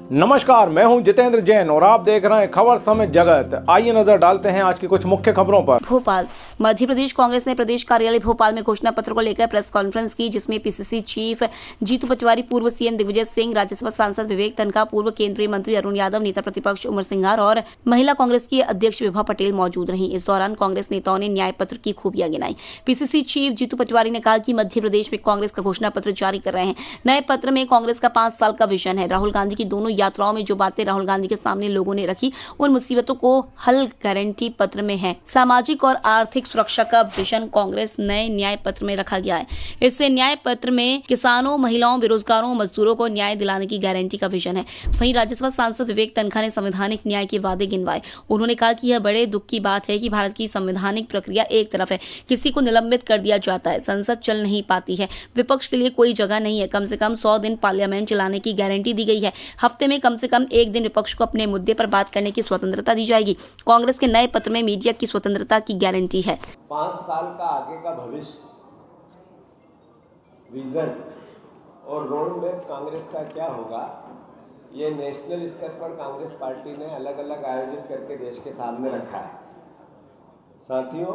नमस्कार, मैं हूं जितेंद्र जैन और आप देख रहे हैं खबर समय जगत। आइए नजर डालते हैं आज की कुछ मुख्य खबरों पर। भोपाल मध्य प्रदेश कांग्रेस ने प्रदेश कार्यालय भोपाल में घोषणा पत्र को लेकर प्रेस कॉन्फ्रेंस की, जिसमें पीसीसी चीफ जीतू पटवारी, पूर्व सीएम दिग्विजय सिंह, राज्यसभा सांसद विवेक तन्खा, पूर्व केंद्रीय मंत्री अरुण यादव, नेता प्रतिपक्ष उमर सिंघार और महिला कांग्रेस की अध्यक्ष विभा पटेल मौजूद रहीं। इस दौरान कांग्रेस नेताओं ने न्याय पत्र की खूबियां गिनाई। पीसीसी चीफ जीतू पटवारी ने कहा कि मध्य प्रदेश में कांग्रेस का घोषणा पत्र जारी कर रहे हैं। नए पत्र में कांग्रेस का 5 साल का विजन है। राहुल गांधी की दोनों यात्राओं में जो बातें राहुल गांधी के सामने लोगों ने रखी, उन मुसीबतों को हल गारंटी पत्र में है। सामाजिक और आर्थिक सुरक्षा का विजन कांग्रेस नए न्याय पत्र में रखा गया है। इससे न्याय पत्र में किसानों, महिलाओं, बेरोजगारों, मजदूरों को न्याय दिलाने की गारंटी का विजन है। वहीं राज्यसभा सांसद विवेक तन्खा ने संवैधानिक न्याय के वादे गिनवाए। उन्होंने कहा कि यह बड़े दुख की बात है कि भारत की संवैधानिक प्रक्रिया एक तरफ है, किसी को निलंबित कर दिया जाता है, संसद चल नहीं पाती है, विपक्ष के लिए कोई जगह नहीं है। कम से कम 100 दिन पार्लियामेंट चलाने की गारंटी दी गई है। हफ्ते में कम से कम एक दिन विपक्ष को अपने मुद्दे पर बात करने की स्वतंत्रता दी जाएगी। कांग्रेस के नए पत्र में मीडिया की स्वतंत्रता की गारंटी है। 5 साल का आगे का भविष्य, विजन और रोड मैप कांग्रेस का क्या होगा, ये नेशनल स्तर पर कांग्रेस पार्टी ने अलग अलग आयोजन करके देश के सामने रखा है। साथियों,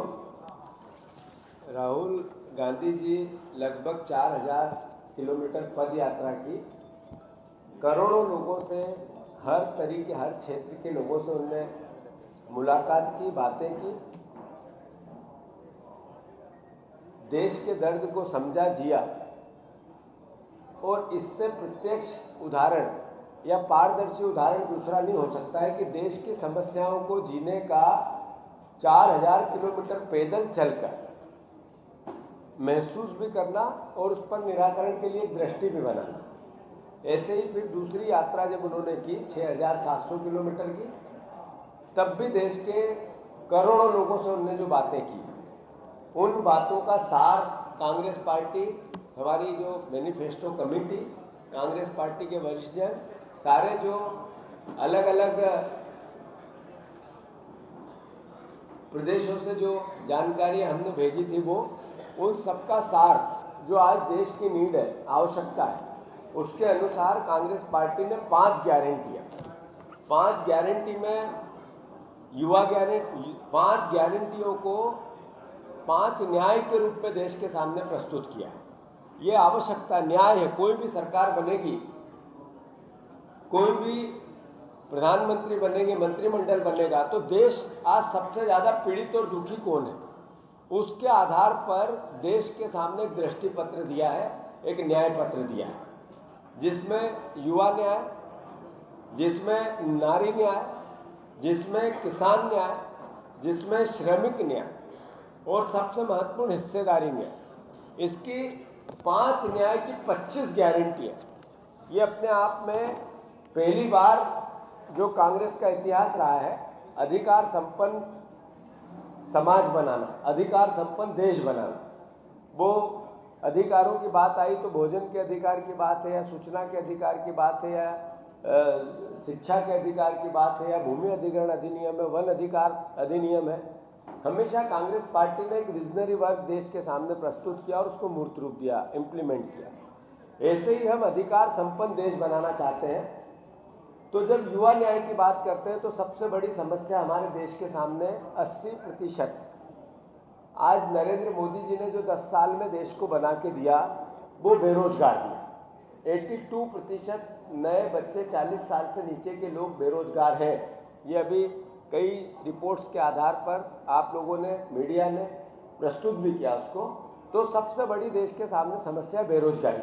राहुल गांधी जी लगभग 4000 किलोमीटर पद यात्रा की, करोड़ों लोगों से, हर तरीके, हर क्षेत्र के लोगों से उन्होंने मुलाकात की, बातें की, देश के दर्द को समझा, जिया। और इससे प्रत्यक्ष उदाहरण या पारदर्शी उदाहरण दूसरा नहीं हो सकता है कि देश की समस्याओं को जीने का 4000 किलोमीटर पैदल चलकर महसूस भी करना और उस पर निराकरण के लिए दृष्टि भी बनाना। ऐसे ही फिर दूसरी यात्रा जब उन्होंने की 6700 किलोमीटर की, तब भी देश के करोड़ों लोगों से उन्होंने जो बातें की, उन बातों का सार कांग्रेस पार्टी, हमारी जो मैनिफेस्टो कमेटी, कांग्रेस पार्टी के वरिष्ठ जन, सारे जो अलग अलग प्रदेशों से जो जानकारी हमने भेजी थी, वो उन सबका सार जो आज देश की नीड है, आवश्यकता है, उसके अनुसार कांग्रेस पार्टी ने 5 गारंटियाँ, 5 गारंटी में युवा गारंटी, 5 गारंटियों को 5 न्याय के रूप में देश के सामने प्रस्तुत किया। ये आवश्यकता न्याय है। कोई भी सरकार बनेगी, कोई भी प्रधानमंत्री बनेंगे, मंत्रिमंडल बनेगा, तो देश आज सबसे ज़्यादा पीड़ित और दुखी कौन है, उसके आधार पर देश के सामने एक दृष्टि पत्र दिया है, एक न्याय पत्र दिया है, जिसमें युवा न्याय, जिसमें नारी न्याय, जिसमें किसान न्याय, जिसमें श्रमिक न्याय और सबसे महत्वपूर्ण हिस्सेदारी न्याय। इसकी 5 न्याय की 25 गारंटी है। ये अपने आप में पहली बार जो कांग्रेस का इतिहास रहा है, अधिकार संपन्न समाज बनाना, अधिकार संपन्न देश बनाना। वो अधिकारों की बात आई तो भोजन के अधिकार की बात है, या सूचना के अधिकार की बात है, या शिक्षा के अधिकार की बात है, या भूमि अधिग्रहण अधिनियम है, वन अधिकार अधिनियम है। हमेशा कांग्रेस पार्टी ने एक विजनरी वर्क देश के सामने प्रस्तुत किया और उसको मूर्त रूप दिया, इम्प्लीमेंट किया। ऐसे ही हम अधिकार संपन्न देश बनाना चाहते हैं। तो जब युवा न्याय की बात करते हैं तो सबसे बड़ी समस्या हमारे देश के सामने 80%, आज नरेंद्र मोदी जी ने जो 10 साल में देश को बना के दिया, वो बेरोजगार दिया। 82% नए बच्चे, 40 साल से नीचे के लोग बेरोजगार हैं। ये अभी कई रिपोर्ट्स के आधार पर आप लोगों ने, मीडिया ने प्रस्तुत भी किया उसको। तो सबसे बड़ी देश के सामने समस्या बेरोजगारी,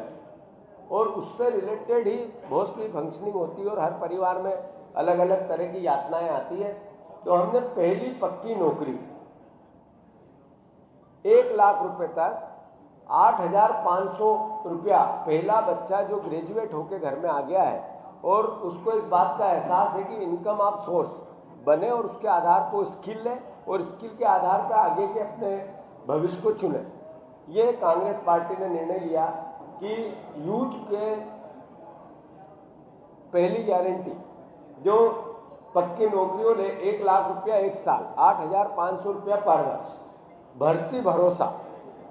और उससे रिलेटेड ही बहुत सी फंक्शनिंग होती है और हर परिवार में अलग अलग तरह की यातनाएं आती है। तो हमने पहली पक्की नौकरी 1 लाख रुपए तक 8500 रुपया, पहला बच्चा जो ग्रेजुएट होकर घर में आ गया है और उसको इस बात का एहसास है कि इनकम ऑफ सोर्स बने और उसके आधार पर स्किल है और स्किल के आधार पर आगे के अपने भविष्य को चुने। ये कांग्रेस पार्टी ने निर्णय लिया कि यूथ के पहली गारंटी जो पक्की नौकरियों ने 1 लाख रुपया 1 साल, 8500 रुपया पर वर्ष, भर्ती भरोसा,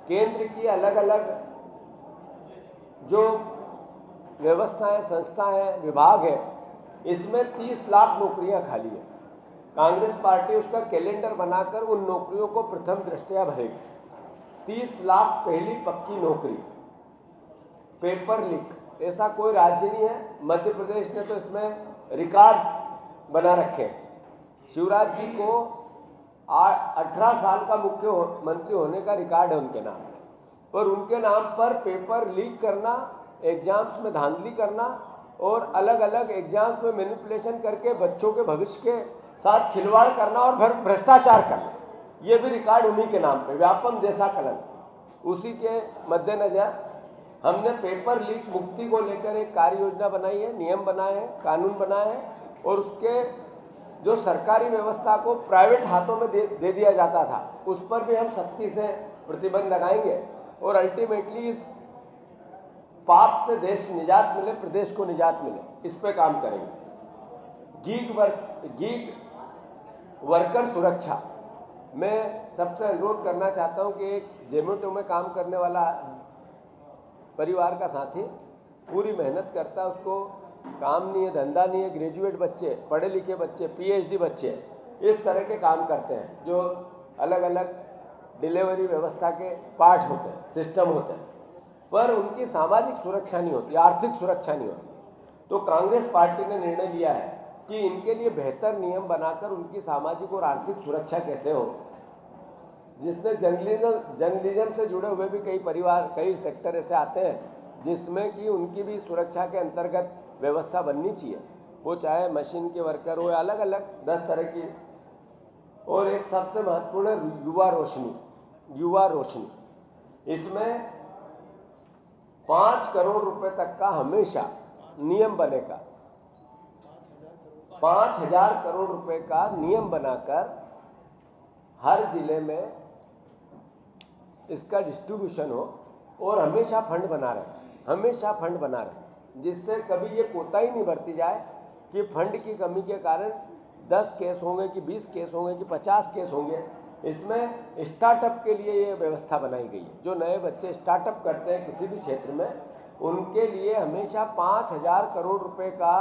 केंद्र की अलग अलग जो व्यवस्थाएं, संस्थाएं, विभाग है, इसमें 30 लाख नौकरियां खाली है। कांग्रेस पार्टी उसका कैलेंडर बनाकर उन नौकरियों को प्रथम दृष्टया भरेगी। 30 लाख पहली पक्की नौकरी, पेपर लीक, ऐसा कोई राज्य नहीं है। मध्य प्रदेश ने तो इसमें रिकॉर्ड बना रखे हैं। शिवराज जी को 18 साल का मुख्यमंत्री होने का रिकॉर्ड है उनके नाम पर, और उनके नाम पर पेपर लीक करना, एग्जाम्स में धांधली करना और अलग अलग एग्जाम्स में मैनिपुलेशन करके बच्चों के भविष्य के साथ खिलवाड़ करना और भ्रष्टाचार करना, ये भी रिकॉर्ड उन्हीं के नाम पे, व्यापम जैसा कलंक। उसी के मद्देनजर हमने पेपर लीक मुक्ति को लेकर एक कार्य योजना बनाई है, नियम बनाए हैं, कानून बनाए हैं, और उसके जो सरकारी व्यवस्था को प्राइवेट हाथों में दे दिया जाता था, उस पर भी हम सख्ती से प्रतिबंध लगाएंगे और अल्टीमेटली इस पाप से देश निजात मिले, प्रदेश को निजात मिले, इस पे काम करेंगे। गीग वर्कर सुरक्षा, मैं सबसे अनुरोध करना चाहता हूं कि एक जोमेटो में काम करने वाला परिवार का साथी पूरी मेहनत करता है, उसको काम नहीं है, धंधा नहीं है, ग्रेजुएट बच्चे, पढ़े लिखे बच्चे, पीएचडी बच्चे इस तरह के काम करते हैं जो अलग अलग डिलीवरी व्यवस्था के पार्ट होते हैं, सिस्टम होते हैं, पर उनकी सामाजिक सुरक्षा नहीं होती, आर्थिक सुरक्षा नहीं होती। तो कांग्रेस पार्टी ने निर्णय लिया है कि इनके लिए बेहतर नियम बनाकर उनकी सामाजिक और आर्थिक सुरक्षा कैसे हो, जिसमें जर्नलिज्म से जुड़े हुए भी कई परिवार, कई सेक्टर ऐसे आते हैं जिसमें कि उनकी भी सुरक्षा के अंतर्गत व्यवस्था बननी चाहिए, वो चाहे मशीन के वर्कर हो या अलग अलग 10 तरह की। और एक सबसे महत्वपूर्ण है युवा रोशनी, इसमें 5 करोड़ रुपए तक का हमेशा नियम बनेगा। 5,000 करोड़ रुपए का नियम बनाकर हर जिले में इसका डिस्ट्रीब्यूशन हो और हमेशा फंड बना रहे, जिससे कभी ये कोताही नहीं बरती जाए कि फंड की कमी के कारण 10 केस होंगे कि 20 केस होंगे कि 50 केस होंगे। इसमें स्टार्टअप के लिए ये व्यवस्था बनाई गई है। जो नए बच्चे स्टार्टअप करते हैं किसी भी क्षेत्र में, उनके लिए हमेशा 5,000 करोड़ रुपए का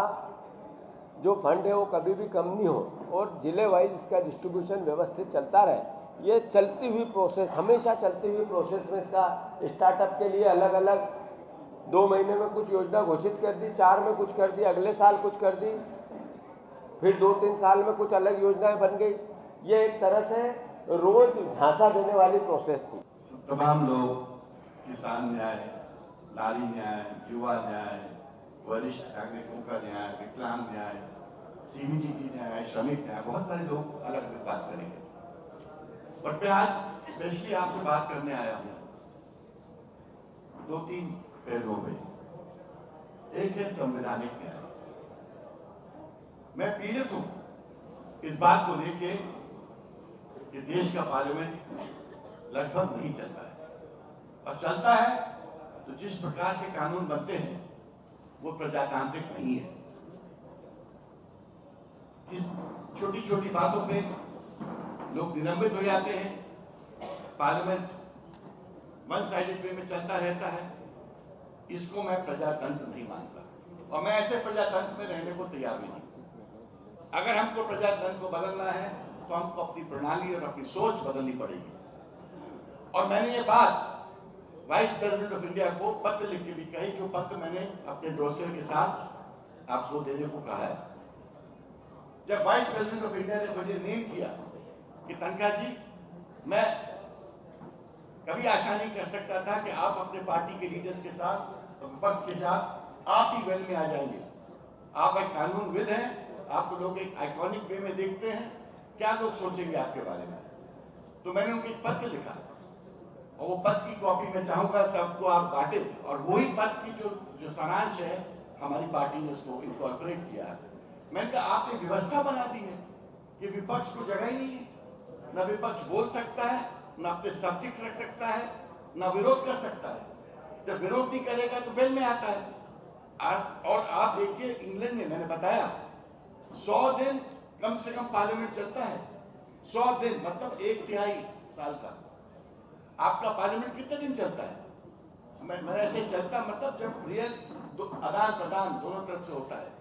जो फंड है वो कभी भी कम नहीं हो और जिले वाइज इसका डिस्ट्रीब्यूशन व्यवस्थित चलता रहे। ये चलती हुई प्रोसेस, हमेशा चलती हुई प्रोसेस में इसका स्टार्टअप के लिए अलग अलग 2 महीने में कुछ योजना घोषित कर दी, 4 में कुछ कर दी, अगले साल कुछ कर दी, फिर 2-3 साल में कुछ अलग योजनाएं बन गई। ये एक तरह से रोज झांसा देने वाली प्रोसेस थी। तमाम लोग, किसान न्याय, नारी न्याय, युवा न्याय, वरिष्ठ नागरिकों का न्याय, विकलांग न्याय, सीबीडीटी न्याय, श्रमिक न्याय, बहुत सारे लोग अलग अलग बात करेंगे, बट मैं आज स्पेशली आपसे बात करने आया हूं 2-3 पहलुओं पे। एक है संवैधानिक न्याय। मैं पीड़ित हूं इस बात को लेके कि देश का पार्लियामेंट लगभग नहीं चलता है, और चलता है तो जिस प्रकार से कानून बनते हैं वो प्रजातांत्रिक नहीं है। इस छोटी छोटी बातों पे लोग निलंबित हो जाते हैं, पार्लियामेंट वन साइडेड वे में चलता रहता है। इसको मैं प्रजातंत्र नहीं मानता, और मैं ऐसे प्रजातंत्र में रहने को तैयार भी नहीं। अगर हमको प्रजातंत्र को बदलना है तो हमको अपनी प्रणाली और अपनी सोच बदलनी पड़ेगी। और मैंने ये बात वाइस प्रेसिडेंट ऑफ इंडिया को पत्र लिख के भी कही, जो पत्र मैंने अपने डोसियर के साथ आपको देने को कहा है। जब वाइस प्रेसिडेंट ऑफ इंडिया ने मुझे नेम किया कि तनखा जी, मैं कभी आशा नहीं कर सकता था कि आप अपने पार्टी के लीडर्स के साथ, विपक्ष के साथ आप ही वेल में आ जाएंगे। आप एक कानूनविद हैं, आपको लोग एक आइकॉनिक वे में देखते हैं, क्या लोग सोचेंगे आपके बारे में। तो मैंने उनको एक पत्र लिखा, और वो पत्र की कॉपी मैं चाहूंगा सबको आप बांटे, और वही पत्र की जो सारांश है हमारी पार्टी ने उसको इनकॉर्पोरेट किया है। मैंने कहा आपने व्यवस्था बना दी है कि विपक्ष को जगह ही नहीं है, न विपक्ष बोल सकता है, न अपने सब्जेक्ट रख सकता है, न विरोध कर सकता है। जब विरोध नहीं करेगा तो वेल में आता है। और आप देखिए इंग्लैंड में मैंने बताया 100 दिन कम से कम पार्लियामेंट चलता है। 100 दिन मतलब 1/3 साल का। आपका पार्लियामेंट कितने दिन चलता है? मैं ऐसे चलता मतलब जब रियल आदान प्रदान दोनों तरफ से होता है।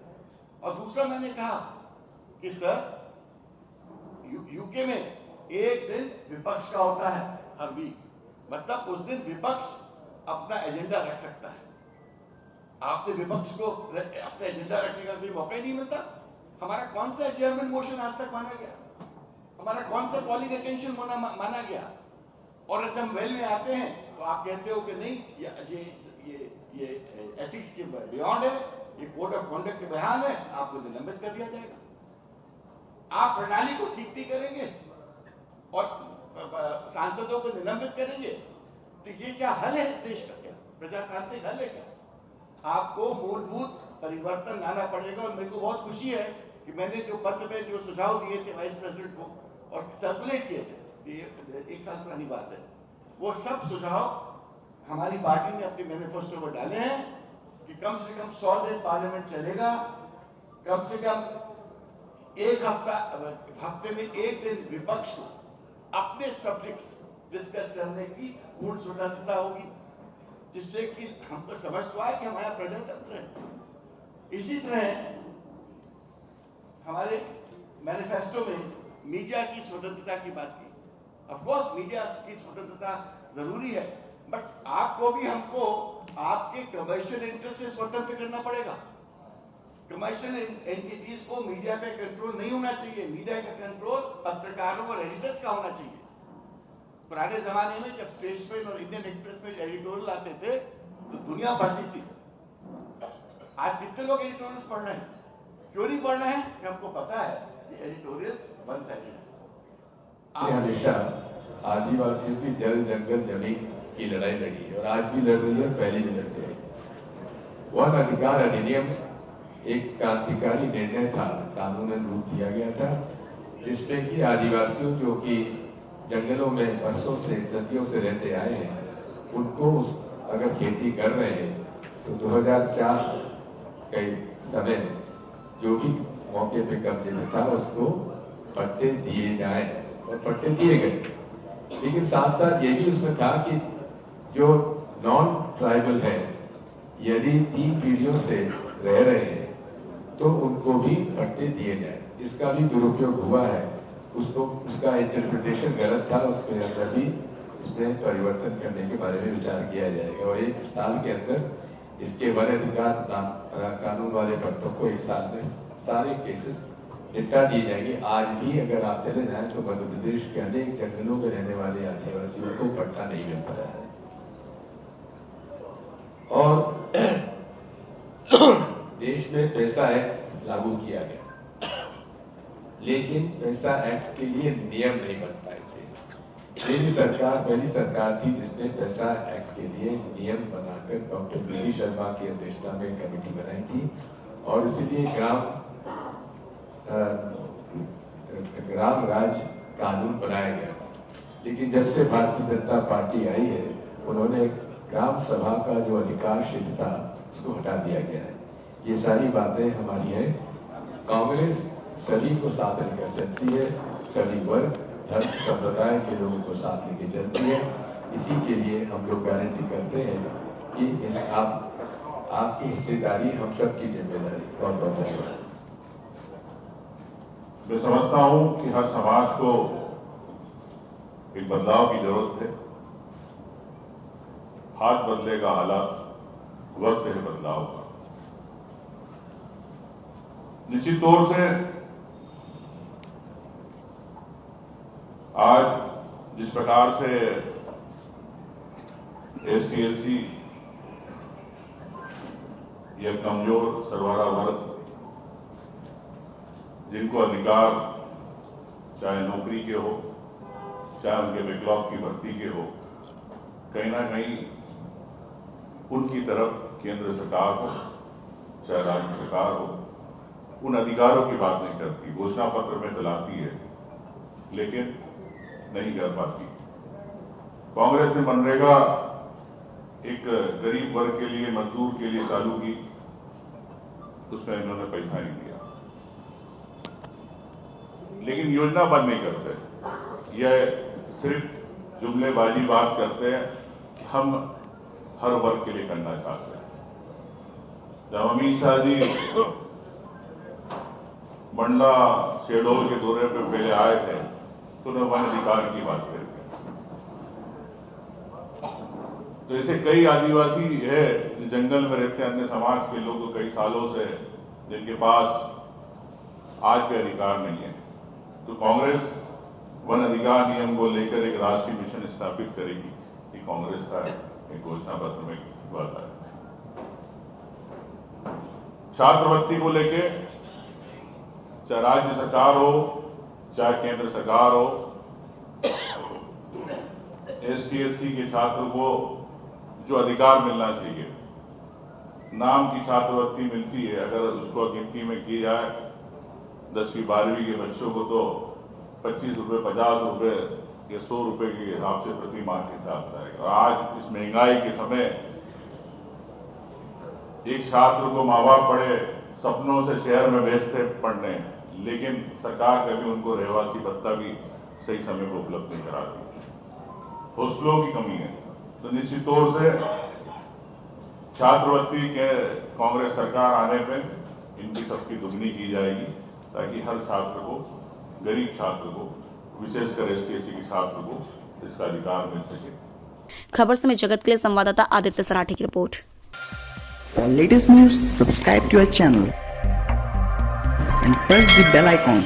और दूसरा मैंने कहा कि सर यूके में एक दिन विपक्ष का होता है हर वीक, मतलब उस दिन विपक्ष अपना एजेंडा रख सकता है। आपने विपक्ष को अपना एजेंडा रखने का कोई मौका ही नहीं मिलता। हमारा कौन सा एडजर्नमेंट मोशन आज तक माना गया? हमारा कौन सा कॉलिंग अटेंशन माना गया? और जब हम वेल में आते हैं तो आप कहते हो कि नहीं ये एथिक्स के बियॉन्ड है, ये कोड ऑफ कॉन्डक्ट के बयान है, आपको निलंबित कर दिया जाएगा। आप प्रणाली को ठीक करेंगे और सांसदों को निलंबित करेंगे, तो ये क्या हल है इस देश का? क्या प्रजातांत्रिक हल है क्या? आपको मूलभूत परिवर्तन लाना पड़ेगा। और मेरे को बहुत खुशी है कि मैंने जो पत्र में जो सुझाव दिए थे वाइस प्रेसिडेंट को और सर्कुलेट किए थे, ये 1 साल पुरानी बात है, वो सब सुझाव हमारी पार्टी ने अपने मैनिफेस्टो में डाले हैं कि कम से कम 100 दिन पार्लियामेंट चलेगा, कम से कम एक हफ्ते में एक दिन विपक्ष को अपने सब्जेक्ट्स डिस्कस करने की पूर्ण स्वतंत्रता होगी, जिससे कि हमको समझ तो आए कि हमारा प्रजातंत्र है। इसी तरह हमारे मैनिफेस्टो में मीडिया की स्वतंत्रता की बात की। ऑफ कोर्स मीडिया की स्वतंत्रता जरूरी है, बट आपको भी हमको आपके कमर्शियल इंटरेस्ट से स्वतंत्र करना पड़ेगा। कमर्शियल एंटिटीज को मीडिया पे कंट्रोल नहीं होना चाहिए। मीडिया का कंट्रोल पत्रकारों और एडिटर्स का होना चाहिए। पुराने जमाने में जब स्टेज पे और इंडियन एक्सप्रेस में एडिटोरियल आते थे तो दुनिया पढ़ती थी। आज कितने लोग एडिटोरियल्स पढ़ रहे हैं? क्यों नहीं पढ़ रहे हैं? कि हमको पता है कि एडिटोरियल्स वन साइडेड है। हमेशा आदिवासियों की जल जंगल जमीन की लड़ाई लड़ी और आज भी लड़ रही है, पहले भी लड़ते हैं। वन अधिकार अधिनियम एक क्रांतिकारी निर्णय था, कानूनन रूप दिया गया था, जिसमें कि आदिवासियों जो कि जंगलों में वर्षों से सदियों से रहते आए हैं, उनको अगर खेती कर रहे हैं तो 2004 के समय जो भी मौके पे कब्जे में था उसको पट्टे दिए जाए और पट्टे दिए गए। लेकिन साथ साथ ये भी उसमें था कि जो नॉन ट्राइबल है, यदि 3 पीढ़ियों से रह रहे हैं तो उनको भी पट्टे दिए जाए। इसका भी दुरुपयोग हुआ है, उसका इंटरप्रिटेशन गलत था, उसके अंदर भी इसमें परिवर्तन करने के बारे में विचार किया जाएगा और 1 साल के अंदर इसके वन अधिकार कानून वाले पट्टों को 1 साल में सारे केसेस निपटा दिए जाएंगे। आज भी अगर आप चले जाएं तो मध्य प्रदेश के अनेक जंगलों में रहने वाले आदिवासियों को पट्टा नहीं मिल पा रहा है। और देश में पैसा एक्ट लागू किया गया, लेकिन पैसा एक्ट के लिए नियम नहीं बन पाए थे। मेरी सरकार पहली सरकार थी जिसने पैसा एक्ट के लिए नियम बनाकर डॉक्टर बी शर्मा की अध्यक्षता में कमेटी बनाई थी और इसीलिए ग्राम राज कानून बनाया गया। लेकिन जब से भारतीय जनता पार्टी आई है, उन्होंने ग्राम सभा का जो अधिकार क्षेत्र था उसको हटा दिया गया है। ये सारी बातें हमारी हैं। कांग्रेस सभी को साथ लेकर चलती है, सभी वर्ग धर्म संप्रदाय के लोगों को साथ लेकर चलती है। इसी के लिए हम लोग गारंटी करते हैं कि इस आपकी हिस्सेदारी हम सबकी जिम्मेदारी। बहुत बहुत धन्यवाद। मैं समझता हूं कि हर समाज को एक बदलाव की जरूरत है। हाथ बदलेगा हालात, वक्त है बदलाव का। निश्चित तौर से आज जिस प्रकार से ST/SC या कमजोर सरवारा वर्ग जिनको अधिकार चाहे नौकरी के हो, चाहे उनके बैकलॉग की भर्ती के हो, कहीं ना कहीं उनकी तरफ केंद्र सरकार हो चाहे राज्य सरकार हो, उन अधिकारों की बात नहीं करती। घोषणा पत्र में दिलाती है लेकिन नहीं कर पाती। कांग्रेस ने मनरेगा एक गरीब वर्ग के लिए, मजदूर के लिए चालू की, उसमें इन्होंने पैसा नहीं दिया। लेकिन योजना बंद नहीं करते। यह सिर्फ जुमलेबाजी बात करते हैं कि हम हर वर्ग के लिए करना चाहते हैं। जब अमित शाह जी मंडला शेडोल के दौरे पे पहले आए थे तो उन्होंने वन अधिकार की बात करी। तो ऐसे कई आदिवासी है जो जंगल में रहते हैं, अन्य समाज के लोग तो कई सालों से, जिनके पास आज भी अधिकार नहीं है। तो कांग्रेस वन अधिकार नियम को लेकर एक राष्ट्रीय मिशन स्थापित करेगी, ये कांग्रेस का एक घोषणा पत्र में बात है। छात्रवृत्ति को लेके चाहे राज्य सरकार हो चाहे केंद्र सरकार हो, ST/SC के छात्र को जो अधिकार मिलना चाहिए, नाम की छात्रवृत्ति मिलती है, अगर उसको गिनती में की जाए 10वीं 12वीं के बच्चों को तो 25 रुपये 50 रुपये या 100 रुपये के हिसाब से प्रति माह के हिसाब से आएगा। और आज इस महंगाई के समय एक छात्र को माँ बाप बड़े सपनों से शहर में भेजते पढ़ने, लेकिन सरकार कभी उनको रहवासी भत्ता भी सही समय पर उपलब्ध नहीं कराती। हौसलों की कमी है। तो निश्चित तौर से छात्रवृत्ति के कांग्रेस सरकार आने पे इनकी सबकी दुगनी की जाएगी, ताकि हर छात्र को, गरीब छात्र को, विशेषकर ST/SC के छात्र को इसका अधिकार मिल सके। खबर समय जगत के लिए संवाददाता आदित्य सराठे की report. For latest news, subscribe to our channel and press the bell icon.